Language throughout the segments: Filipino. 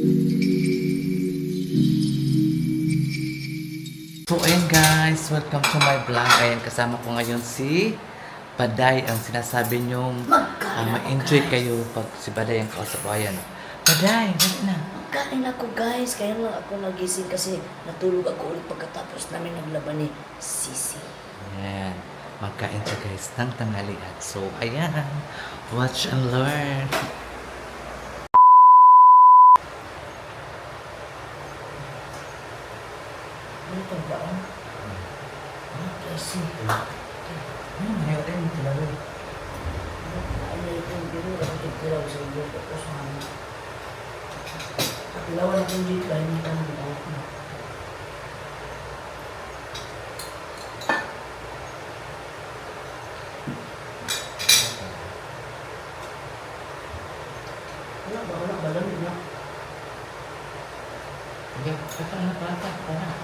So ayan guys, welcome to my vlog. Ayan, kasama ko ngayon si Baday. Ang sinasabi nyong ma-enjoy kayo pag si Baday ang kausap ko. Ayan. Baday, dali na. Kain ako guys, kaya lang ako nagising kasi natulog ako ulit pagkatapos namin naglaban ni Sisi. Ayan. Magkain siya guys ng tanghalian. So ayan, watch and learn. Ano ito ba? Kasi, Ayaw din, tinawin. ano itong biro, ang tigilaw sa iyo ko sa amin. Kapilawan akong dito, ay hindi ka naglaw ko. Wala ba, lamig na. Okay, ito na pata. Wala ba.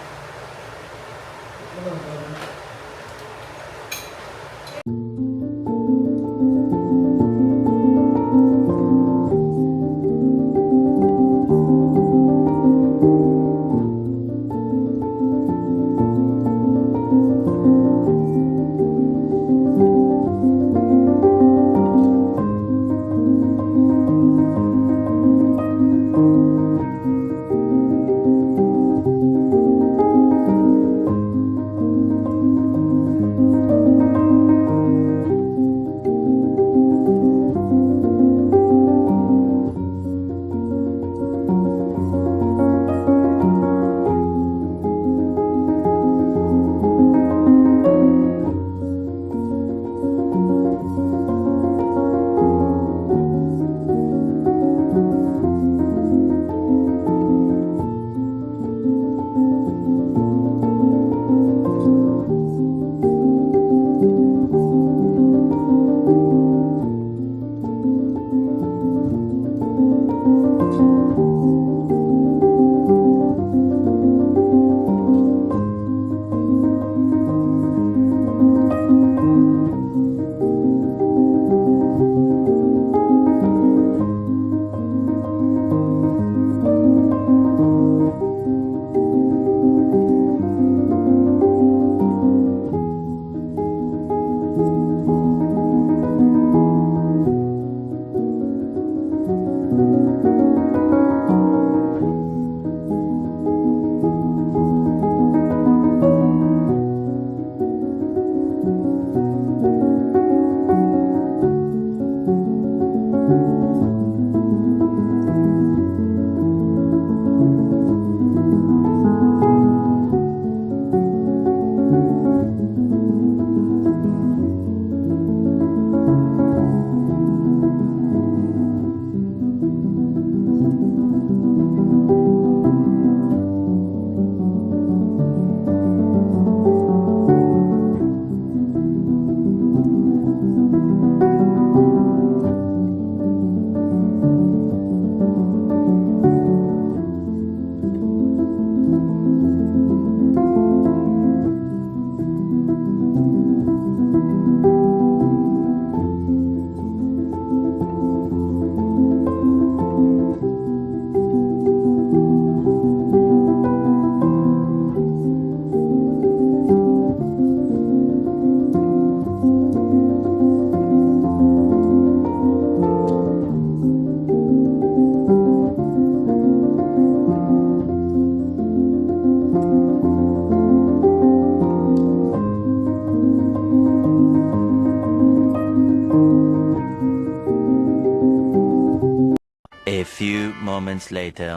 A few moments later.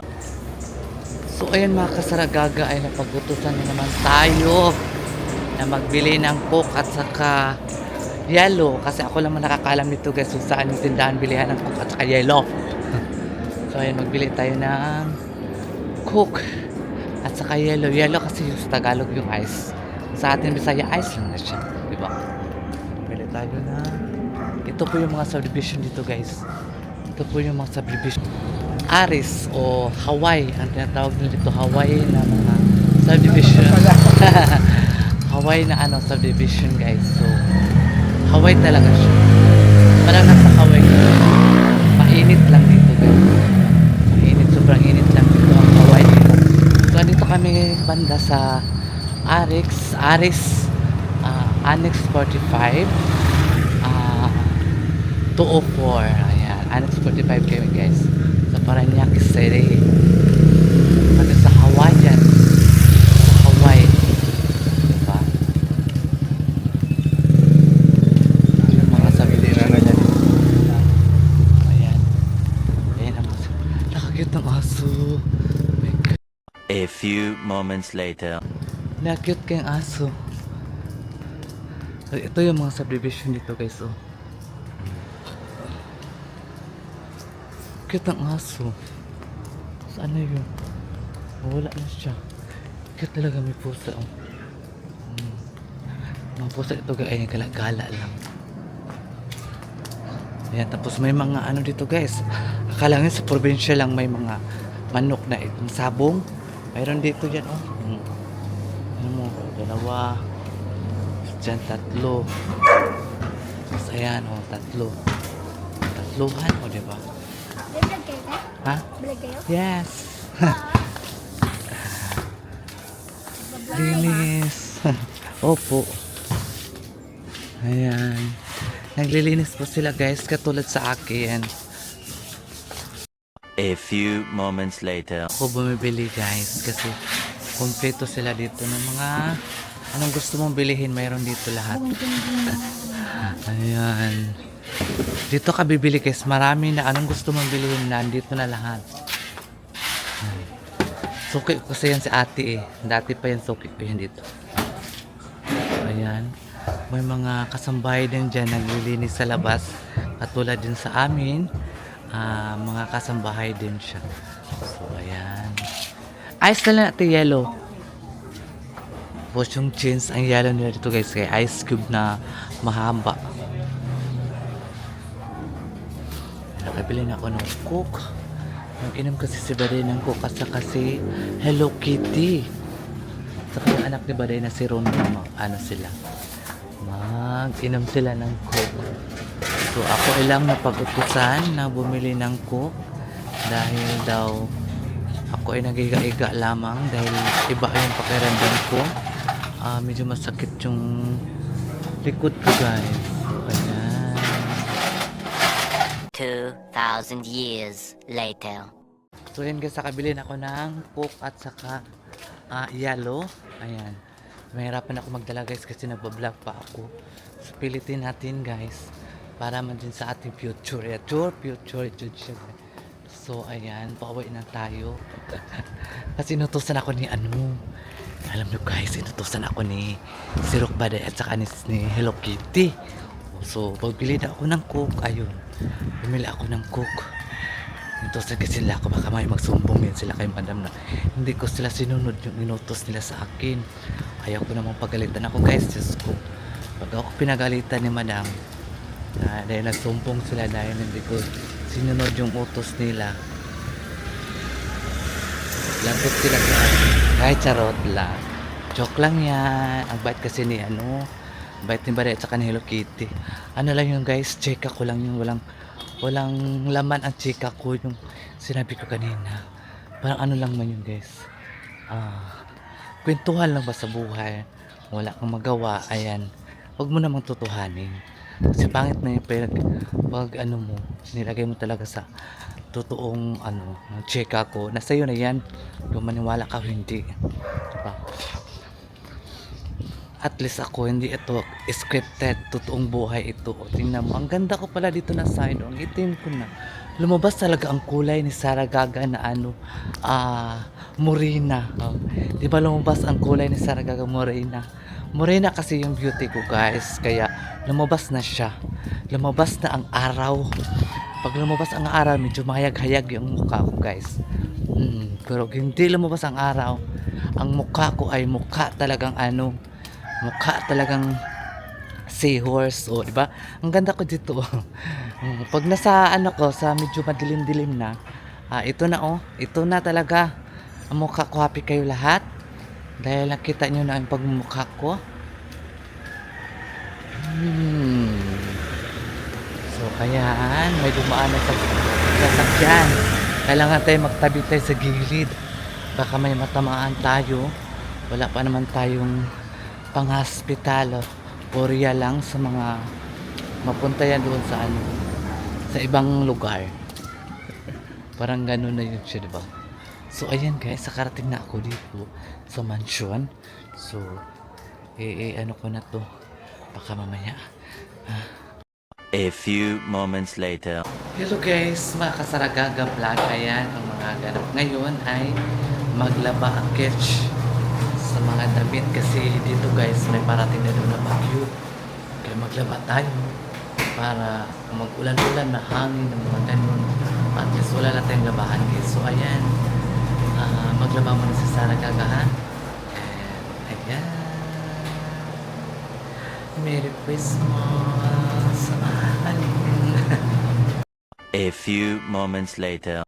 So ayan mga kasaragaga, ay napagutusan na naman tayo na magbili ng coke at saka yellow. Kasi ako lang nakakaalam nito guys kung saan yung tindahan bilihan ng coke at saka yellow. So ayan, magbili tayo ng coke at saka yellow. Yellow kasi yung sa Tagalog yung ice. Sa atin Bisaya ice lang na siya, diba? Bili tayo na. Ito po yung mga subdivision dito guys. Ito po yung mga subdivision. Aris o Hawaii. Ang tinatawag nila dito Hawaii na mga subdivision. Hawaii na subdivision guys. So, Hawaii talaga siya. Parang nasa Hawaii. Mainit lang dito guys. Mainit, sobrang init lang. banda sa Annex 45, ah 204. Ayan, Annex 45 kami guys. Sa Parañaque City. Ano sa Hawaiian. Sa Hawaii. Diba? Yung mga sabi nila na dyan. Ayan. Ayan ang aso. Nakakit ng aso. Oh my God. A few moments later. Nakakit kayong aso. Ito yung mga subdivision dito guys. Oh. Cute ang aso. Saan na yun? Wala na siya. Cute talaga, may pusa. Oh. Mga pusa ito ay gala-gala lang. Ayan, tapos may mga ano dito guys. Akala nga sa probinsya lang may mga manok na itong sabong. Mayroon dito dyan oh. Ano mo, dalawa. Dyan tatlo. Tapos ayan oh, tatlo. Tatluhan o diba? Vlog kayo ka? Ha? Vlog kayo? Yes. Linis. Opo. Ayan. Naglilinis po sila guys, katulad sa akin. A few moments later. Ako bumibili guys kasi kompleto sila dito ng mga anong gusto mong bilihin, mayroon dito lahat. Ayan. Dito ka bibili guys, marami na anong gusto mong bilihin, nandito na lahat. Suki ko kasi yan si ate eh. Dati pa yan suki ko yan dito. Ayan. May mga kasambahay din dyan naglilinis sa labas. Katulad din sa amin. Mga kasambahay din siya. So ayan. Ice na lang natin yellow. Tapos yung jeans, ang yellow nila dito guys kay ice cube na mahaba. Nakabili na ako ng Coke. Nag-inom kasi si Baday ng Coke at saka si Hello Kitty. Saka yung anak ni Baday na si Ron, ano sila. Mag-inom sila ng Coke. So ako ilang napag-utusan na bumili ng Coke dahil daw ako ay nagiga-iga lamang dahil iba yung pakiramdam ko. Medyo masakit yung likod ko guys. Ayan. 2,000 years later. So yun guys, nakabili na ako ng Coke at saka yellow. Ayan. Mahirapan ako magdala guys kasi nagbablog pa ako. So pilitin natin guys para man din sa ating future. Future siya. So ayan, pauwi na tayo. Kasi inutusan ako ni alam nyo guys, inutusan ako ni si Rock Baday at saka ni Hello Kitty. So pagbili na ako ng Coke, ayun. Bumili ako ng Coke. Inutusan kasi sila ako, baka may magsumbong yan sila kay madam na hindi ko sila sinunod yung inutos nila sa akin. Ayaw ko namang pagalitan ako guys, Diyos ko. Pag ako pinagalitan ni madam, dahil nagsumbong sila dahil hindi ko sinunod yung utos nila. Lagot sila sa akin. Kahit charot lang. Joke lang yan. Ang bait kasi ni bait ni Baday at saka ni Hello Kitty. Ano lang yun guys, chika ko lang yun. Walang laman ang chika ko yung sinabi ko kanina. Parang ano lang man yun guys. Kwentuhan lang ba sa buhay? Wala kang magawa. Ayan. Huwag mo namang tutuhanin. Kasi pangit na yung pag ano mo, nilagay mo talaga sa totoong chika ko. Nasa iyo na yan. Kung maniwala ka o hindi. Diba? At least ako, hindi ito scripted, totoong buhay ito. O, tingnan mo, ang ganda ko pala dito na side. Ang itim ko na. Lumabas talaga ang kulay ni Sara Gaga na morena. Diba lumabas ang kulay ni Sara Gaga morena? Morena kasi yung beauty ko guys. Kaya lumabas na siya. Lumabas na ang araw. Pag lumabas ang araw, medyo mahayag-hayag yung mukha ko guys. Pero hindi lumabas ang araw, ang mukha ko ay mukha talagang seahorse, o diba? Ang ganda ko dito. Pag nasa sa medyo madilim-dilim na, ito na talaga ang mukha ko. Happy kayo lahat dahil nakita nyo na ang pagmumukha ko. So ayan, may dumaan na sa sasakyan. Kailangan tayo magtabi tayo sa gilid, baka may matamaan tayo. Wala pa naman tayong pang-hospital o lang sa mga mapunta yan doon sa ano, sa ibang lugar. Parang ganun na yun siya, diba? So, ayan guys, nakarating na ako dito sa mansion. So, ano ko na to. Baka mamaya. A few moments later. Hello guys, mga kasaragaga vlog. Ayan, ang mga ganap ngayon ay maglaba ang catch sa mga damit kasi dito guys, may parating na doon na bagyo. Kaya maglaba tayo para kung mag-ulan-ulan na hangin ng mga ganun. At least wala na tayong labahan guys. So ayan, maglaba muna sa Saragaga ha. And ayan. Merry Christmas. A few moments later.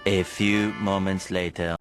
A few moments later.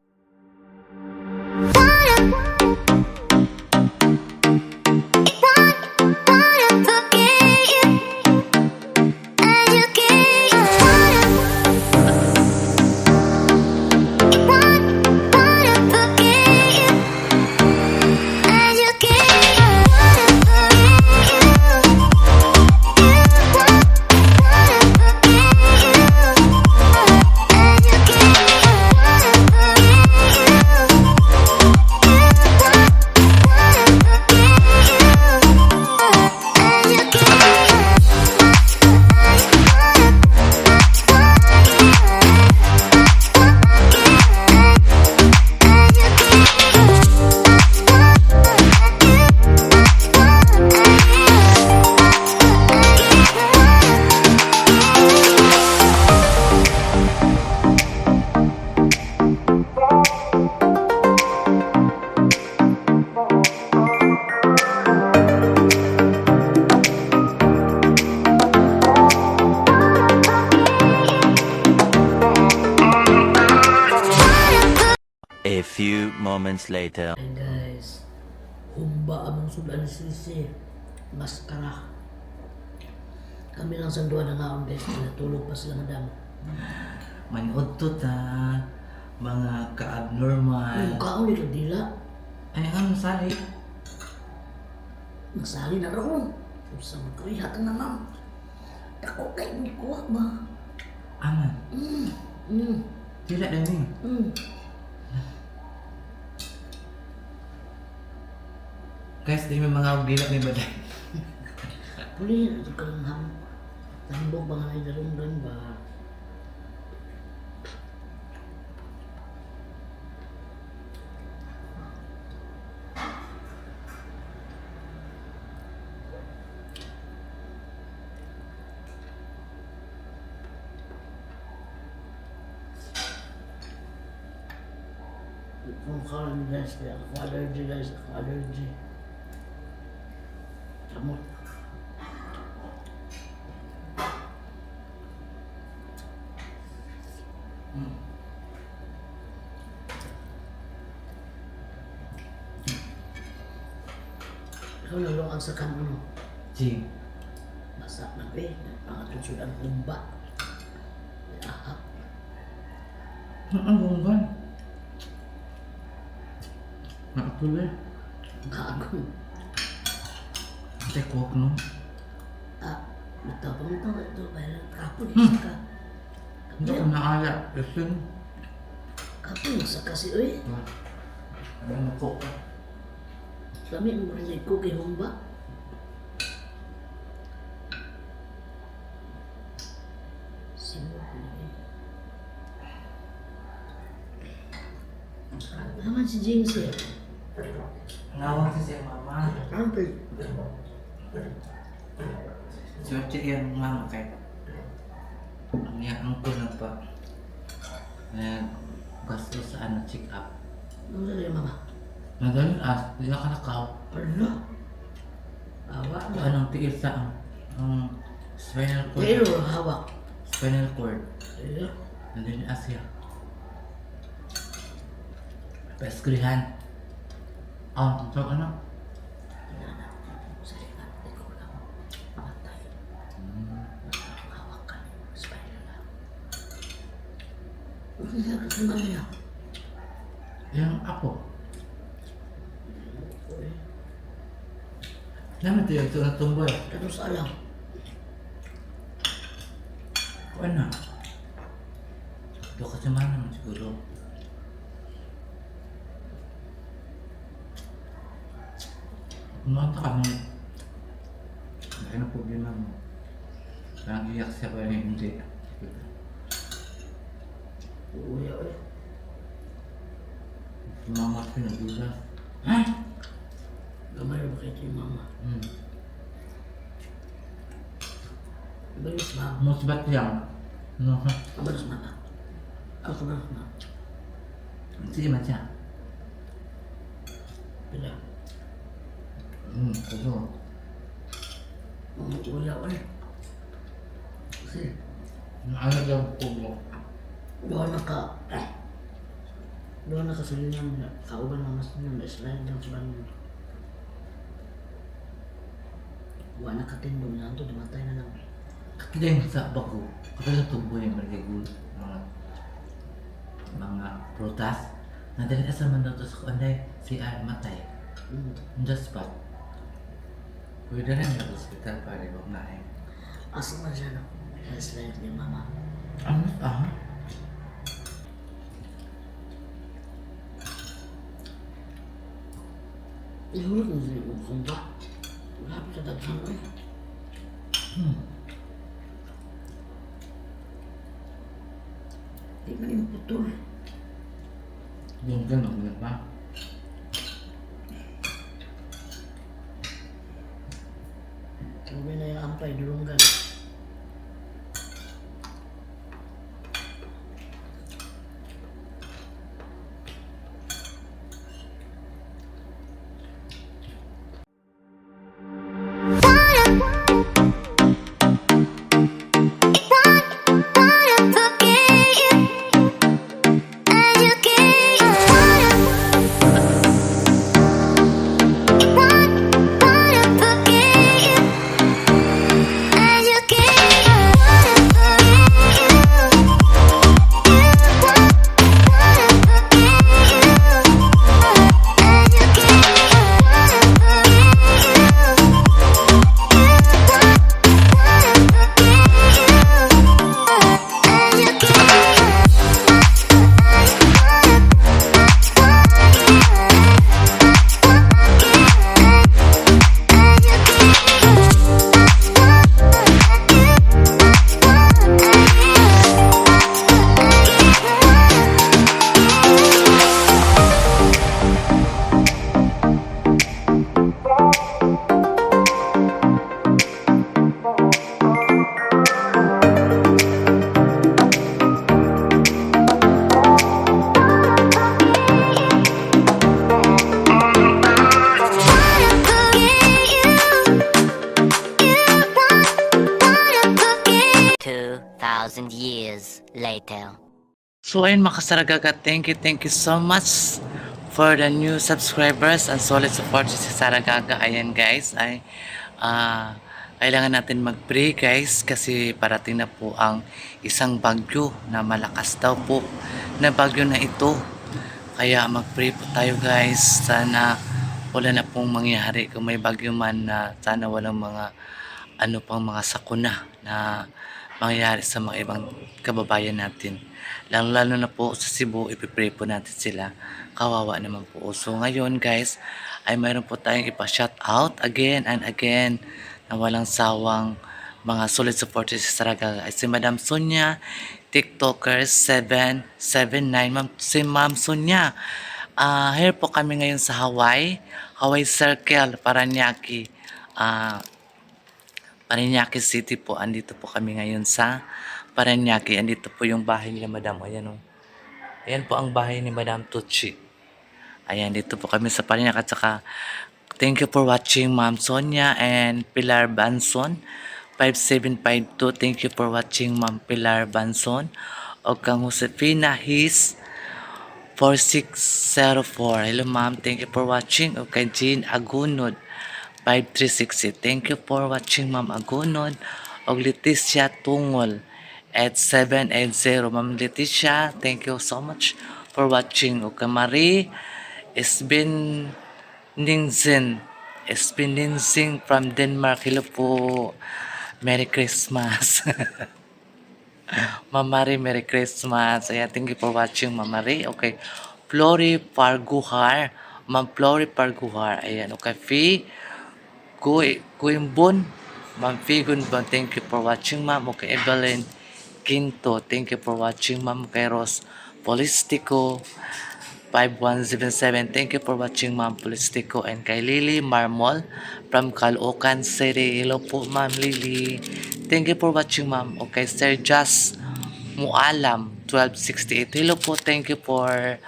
A few moments later. Hey guys, humba among sudan sisi, maskara. Kami lang sa duwa na nga guys, natulog pa sila madam. Manood to ta, mga ka-abnormal. Ay, kaon nila dila, Ay, ang masali. masali na roon. Sa magkuyatan na ma'am. Ako kay ni kuha ba? Aman. Mm, Tidak dami. mm. Guys, di may mga gila ni Baday. Puli, ito ka lang ham. Tambog ba nga ay darunggan ba? Kung kalan guys, ako allergy guys, ako allergy. Samot. Ikaw naluang sa ano, Jing. basa na be, mga tunsod ang kumba. Ahap. Ang bonggan. Nakatuloy. Gago. Ate cook, no? Matapang ito, ito, bayan kapon, isa ka. Hindi ko naaya. Kasi, Kapon, isa kasi, uy. ano ko? Kami mo rin ko kay Humba. Sino ko eh. Naman si James eh. Ngawang si siya mama. Ano ba? Swerte yan mama kay. Ang yakang ko na pa. Gasto sa ano, check up. Ano na rin mama? Nadalin di na ka nakaw. Ano? Awa mo. Anong tiis sa ang spinal cord. Pero hawak. Spinal cord. Pero, Nadalin Asya. Peskrihan. So ano? salingan, ikaw lang. Patay. Hawak ka. Spiral lang. Ano na kasi mamaya? Yung apo. Uy, Naman ito yung tumboy. ano sa alam? Kung ano? Ito kasi man naman siguro. Kumanta ka nung laki ng problema mo. Parang iyak siya pa rin hindi. Uy, uy. Mama ko pinagula. Ha? Gamay na ba kayo yung mama? Balis mama. Mas ba't yan? No, ha? Balis mama. Ako na mama. Sige man siya. Pila. Kuso. Uy, uy. Kasi, Naalag lang po mo. Doon na kasalinan na kauban ng mas na Israel ng suban. Wala na katindong na ito, dumatay na lang. Hindi yung sa bako. Kapag tubo yung mga prutas. Nadali sa mandato sa kuanday si matay. On the spot. Pwede rin na hospital para huwag na eh. Asa man siya na Israel ni mama. Ano? Ihulog na siya yung sunda. Wala pa sa daghan ko eh. Di man yung putol. Yung ganun na ba? Sabi na yung ampay, dulunggan. Years later. So ayun mga kasaragaga, thank you so much for the new subscribers and solid support sa Saragaga. Ayan guys, ay kailangan natin mag-pray guys kasi parating na po ang isang bagyo na malakas daw po na bagyo na ito. Kaya mag-pray po tayo guys, sana wala na pong mangyari kung may bagyo man, na sana walang mga ano pang mga sakuna na mangyayari sa mga ibang kababayan natin. Lalo na po sa Cebu, ipipray po natin sila. Kawawa naman po. So ngayon guys, ay mayroon po tayong ipa-shout out again and again na walang sawang mga solid supporters sa Saragaga. Ay si Madam Sonia, TikToker 779, si Ma'am Sonia. Here po kami ngayon sa Hawaii Circle, Paranaque. Paranaque City po. Andito po kami ngayon sa Paranaque. Andito po yung bahay nila Madam. Ayan o. Ayan po ang bahay ni Madam Tucci. Ayan, dito po kami sa Paranaque. At saka, thank you for watching Ma'am Sonia and Pilar Banson. 5752. Thank you for watching Ma'am Pilar Banson. O kang Josefina His 4604. Hello ma'am, thank you for watching. O kay Jean Agunod 5360. Thank you for watching Ma'am Agunod. O Leticia Tungol at 780. Ma'am Leticia, thank you so much for watching. O kay Marie Esbindingzen from Denmark. Hello po. Merry Christmas. Ma'am Marie, Merry Christmas. Ayan, thank you for watching, Ma'am Marie. Okay. Flori Parguhar. Ma'am Flori Parguhar. Ayan, okay. Fee Guimbon. Ma'am Fee Guimbon, thank you for watching, ma'am. Okay. Evelyn Quinto, thank you for watching, ma'am. Okay. Rose Polistico 5177, thank you for watching, ma'am Polistico. And kay Lily Marmol from Caloocan City. Hello po, ma'am Lily. Thank you for watching, ma'am. Okay, Sir Just Mualam 1268. Hello po, thank you for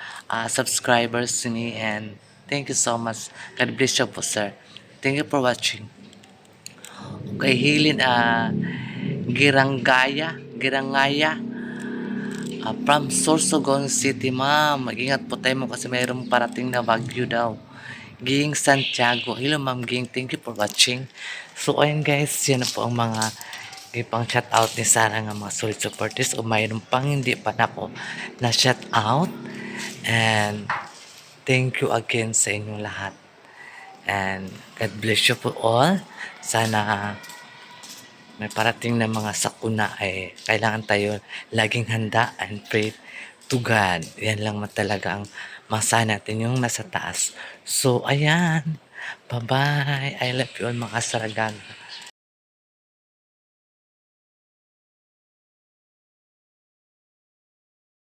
subscribers ni, and thank you so much. God bless you po, sir. Thank you for watching. Okay, Hilin Girangaya From Sorsogon City, ma'am. Mag-ingat po tayo mo kasi mayroong parating na Baguio daw. Ging Santiago. Hello, ma'am Ging. Thank you for watching. So, ayun guys, yan na po ang mga ipang shout out ni Sarah nga mga solid supporters o mayroon pang hindi pa na po na shout out. And thank you again sa inyong lahat. And God bless you po all. Sana may parating na mga sakuna ay kailangan tayo laging handa and pray to God. Yan lang talaga ang masa natin yung nasa taas. So, ayan. Bye-bye. I love you all mga saragag.